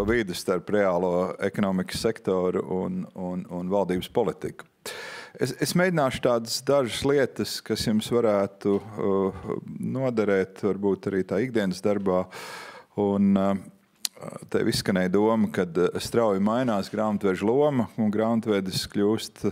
pa vidu starp reālo ekonomikas sektoru un valdības politiku. Es mēģināšu tādas dažas lietas, kas jums varētu noderēt, varbūt arī tā ikdienas darbā. Un te izskanēja doma, kad strauji mainās grāmatveža loma, un grāmatvedis kļūst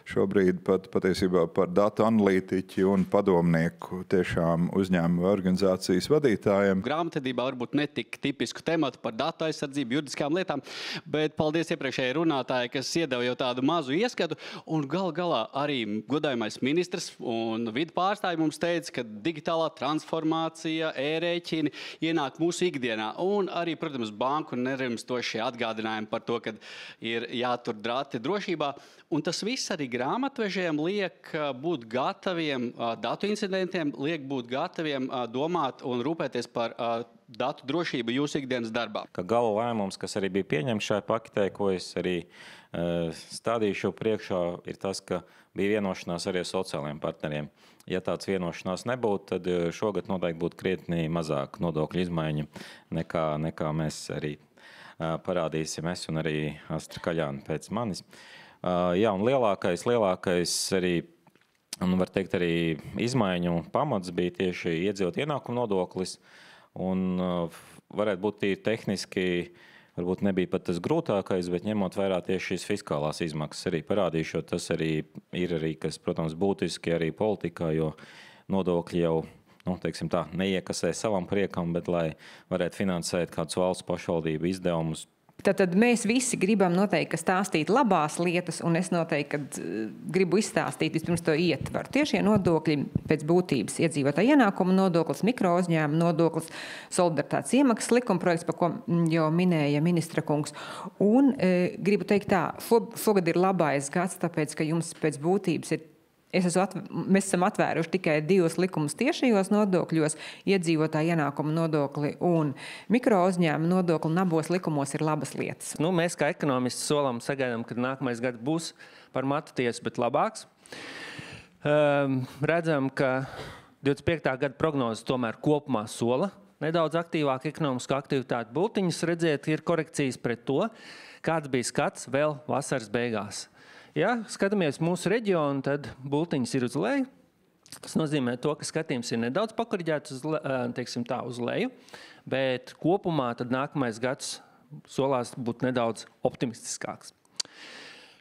šobrīd pat patiesībā par datu analītiķi un padomnieku tiešām uzņēmumu organizācijas vadītājiem. Grāmatvedībā varbūt netik tipisku tematu par datu aizsardzību, juridiskām lietām, bet paldies iepriekšējai runātāji, kas iedeva jau tādu mazu ieskatu, un galā arī godājumais ministrs un vidu pārstāvi mums teica, ka digitālā transformācija, e-rēķini ienāk mūsu ikdienā, un arī, protams, banku nerimstošie atgādinājumi par to, ka ir jātur dati drošībā. Un tas viss arī grāmatvežiem liek būt gataviem datu incidentiem, liek būt gataviem domāt un rūpēties par datu drošību jūsu ikdienas darbā. Ka gala lēmums, kas arī bija pieņemts šajā paketē, ko es arī stādīšu priekšā, ir tas, ka bija vienošanās arī ar sociālajiem partneriem. Ja tāds vienošanās nebūtu, tad šogad noteikti būtu krietni mazāk nodokļu izmaiņu nekā mēs arī parādīsim, es un arī Astra Kaļāna pēc manis. Jā, un lielākais arī, un var teikt arī izmaiņu pamats bija tieši iedzīvot ienākumu nodoklis, un varētu būt tīri tehniski, varbūt nebija pat tas grūtākais, bet ņemot vērā tieši šīs fiskālās izmaksas arī parādīšot, tas arī ir arī, kas, protams, būtiski arī politikā, jo nodokļi jau, teiksim tā, neiekasē savam priekam, bet lai varētu finansēt kādus valsts pašvaldību izdevumus. Tad mēs visi gribam noteikti stāstīt labās lietas, un es noteikti gribu izstāstīt vispirms to ietvaru. Tiešie nodokļi pēc būtības iedzīvotāja ienākuma nodoklis, mikrouzņēmuma nodoklis, solidaritātes iemaksas likumprojekts, par ko jau minēja ministra kungs. Un gribu teikt tā, šogad ir labais gads, tāpēc, ka jums pēc būtības ir mēs esam atvēruši tikai 2 likumus tiešajos nodokļos, iedzīvotāja ienākuma nodokli un mikrouzņēmuma nodokli, un abos likumos ir labas lietas. Mēs kā ekonomisti solam sagaidām, ka nākamais gads būs par matu tiesu, bet labāks. Redzam, ka 25. gada prognozes tomēr kopumā sola nedaudz aktīvāk ekonomisku aktivitāti. Bultiņas redziet, ir korekcijas pret to, kāds bija skats vēl vasaras beigās. Ja skatāmies mūsu reģionu, tad bultiņas ir uz leju. Tas nozīmē to, ka skatījums ir nedaudz pakoriģēts uz leju, bet kopumā tad nākamais gads solās būt nedaudz optimistiskāks.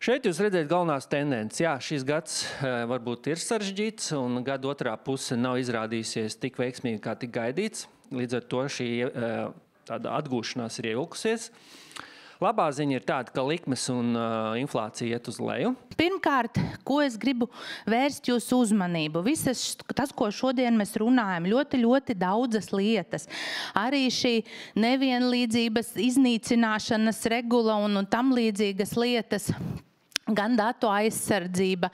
Šeit jūs redzēt galvenās tendences. Jā, šis gads varbūt ir sarežģīts, un gada otrā puse nav izrādījusies tik veiksmīgi, kā tik gaidīts. Līdz ar to šī tāda atgūšanās ir ievilkusies. Labā ziņa ir tāda, ka likmes un inflācija iet uz leju. Pirmkārt, ko es gribu vērst jūsu uzmanību. Visas tas, ko šodien mēs runājam, ļoti daudzas lietas. Arī šī nevienlīdzības iznīcināšanas regula un tam līdzīgas lietas. Gan datu aizsardzība,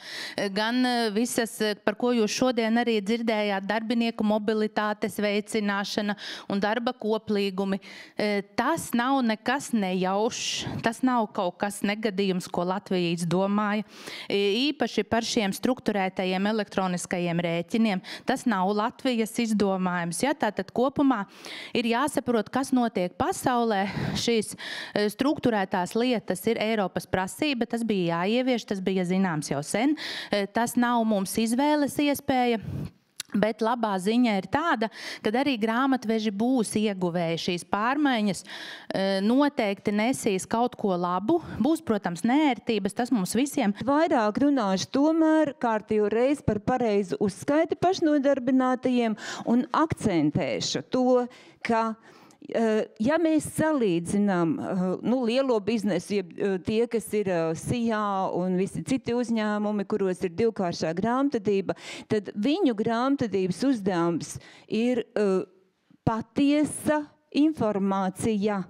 gan visas, par ko jūs šodien arī dzirdējāt, darbinieku mobilitātes veicināšana un darba koplīgumi. Tas nav nekas nejaušs, tas nav kaut kas negadījums, ko Latvija izdomāja. Īpaši par šiem strukturētajiem elektroniskajiem rēķiniem. Tas nav Latvijas izdomājums. Ja? Tātad kopumā ir jāsaprot, kas notiek pasaulē. Šīs strukturētās lietas ir Eiropas prasība, tas bija jāievieš, tas bija zināms jau sen. Tas nav mums izvēles iespēja. Bet labā ziņa ir tāda, ka arī grāmatveži būs ieguvēji šīs pārmaiņas, noteikti nesīs kaut ko labu. Būs, protams, neērtības, tas mums visiem. Vairāk runāšu tomēr kārtīgu reizi par pareizu uzskaiti pašnodarbinātajiem un akcentēšu to, ka ja mēs salīdzinām lielo biznesu, tie, kas ir SIA un visi citi uzņēmumi, kuros ir divkāršā grāmatvedība, tad viņu grāmatvedības uzdevums ir patiesa informācija,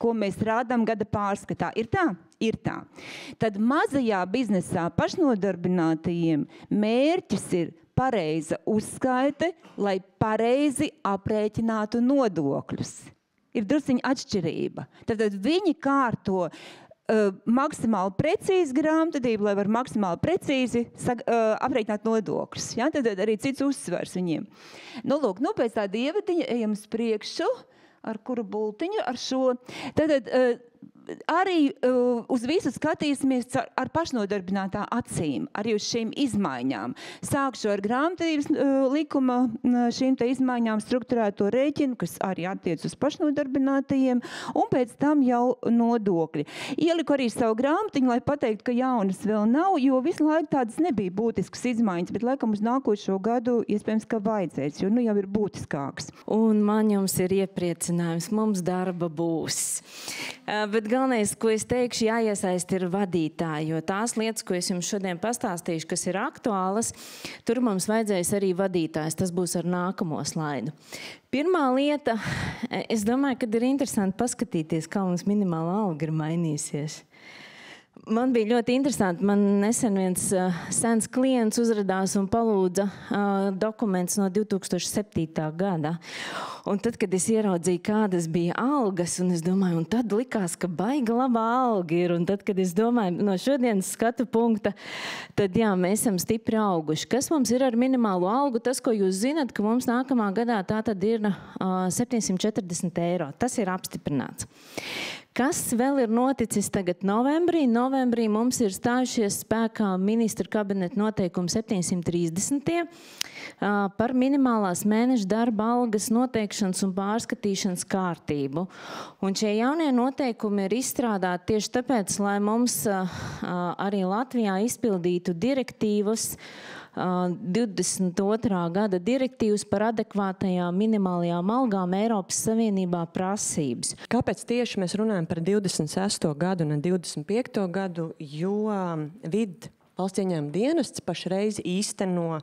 ko mēs rādām gada pārskatā. Ir tā? Ir tā. Tad mazajā biznesā pašnodarbinātajiem mērķis ir pareiza uzskaite, lai pareizi aprēķinātu nodokļus. Ir drusciņa atšķirība. Tad viņi kārto maksimāli precīzi grāmatvedību, lai var maksimāli precīzi aprēķināt nodokļus. Ja? Tad arī cits uzsvars viņiem. Lūk, pēc tāda ievadiņa ejam uz priekšu. ar kuru bultiņu, ar šo. Tātad arī uz visu skatīsimies ar pašnodarbinātā acīm, arī uz šīm izmaiņām. Sākšu ar grāmatvedības likuma šīm te izmaiņām strukturēto rēķinu, kas arī attiec uz pašnodarbinātajiem, un pēc tam jau nodokļi. Ieliku arī savu grāmatiņu, lai pateiktu, ka jaunas vēl nav, jo visu laiku tādas nebija būtiskas izmaiņas, bet laikam uz nākošo gadu iespējams, ka vajadzēs, jo nu jau ir būtiskāks. Un man jums ir iepriecinājums, mums darba būs. Bet galvenais, ko es teikšu, jāiesaist ir vadītāji, jo tās lietas, ko es jums šodien pastāstīšu, kas ir aktuālas, tur mums vajadzēs arī vadītājs. Tas būs ar nākamo slaidu. Pirmā lieta, es domāju, ka ir interesanti paskatīties, kā mums minimāla alga ir mainīsies. Man bija ļoti interesanti. Man nesen viens sens klients uzradās un palūdza dokumentus no 2007. gada. Un tad, kad es ieraudzīju, kādas bija algas, un es domāju, un tad likās, ka baiga labā alga ir. Un tad, kad es domāju, no šodienas skatu punkta, tad jā, mēs esam stipri auguši. Kas mums ir ar minimālo algu? Tas, ko jūs zinat, ka mums nākamā gadā tā tad ir 740 eiro. Tas ir apstiprināts. Kas vēl ir noticis tagad novembrī? Novembrī mums ir stājušies spēkā ministra kabineta noteikumi 730 par minimālās mēneša darba algas noteikšanas un pārskatīšanas kārtību. Un šie jaunie noteikumi ir izstrādāti tieši tāpēc, lai mums arī Latvijā izpildītu direktīvas 22. gada direktīvas par adekvātajām minimālajām algām Eiropas Savienībā prasības. Kāpēc tieši mēs runājam par 26. gadu un 25. gadu? Jo valsts ieņēmuma dienests pašreiz īsteno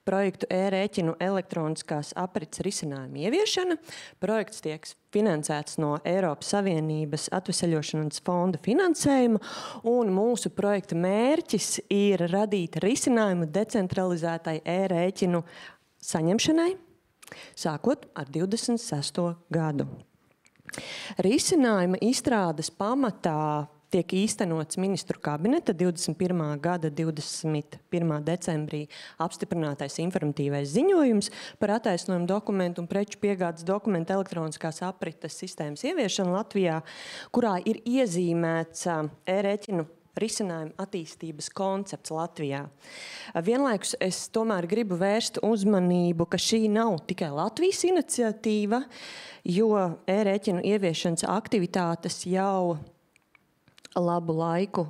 projektu e-rēķinu elektroniskās aprits risinājumu ieviešana. Projekts tiek finansēts no Eiropas Savienības atveseļošanas fonda finansējuma, un mūsu projekta mērķis ir radīt risinājumu decentralizētai e-rēķinu saņemšanai, sākot ar 26. gadu. Risinājuma izstrādes pamatā tiek īstenots ministru kabineta 21. gada 21. decembrī apstiprinātais informatīvais ziņojums par attaisnojumu dokumentu un preču piegādes dokumentu elektroniskās aprites sistēmas ieviešanu Latvijā, kurā ir iezīmēts e-rēķinu risinājumu attīstības koncepts Latvijā. Vienlaikus es tomēr gribu vērst uzmanību, ka šī nav tikai Latvijas iniciatīva, jo e-rēķinu ieviešanas aktivitātes jau labu laiku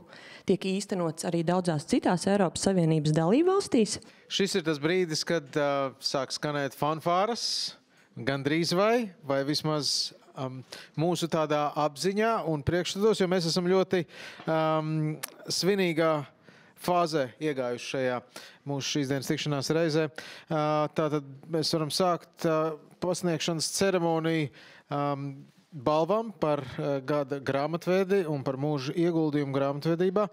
tiek īstenots arī daudzās citās Eiropas Savienības dalībvalstīs. Šis ir tas brīdis, kad sāk skanēt fanfāras, gandrīz vai vismaz mūsu tādā apziņā un priekšstatos, jo mēs esam ļoti svinīgā fāzē iegājuši šajā mūsu šīs dienas tikšanās reizē. Tātad mēs varam sākt pasniegšanas ceremoniju balvam par gada grāmatvedi un par mūža ieguldījumu grāmatvedībā.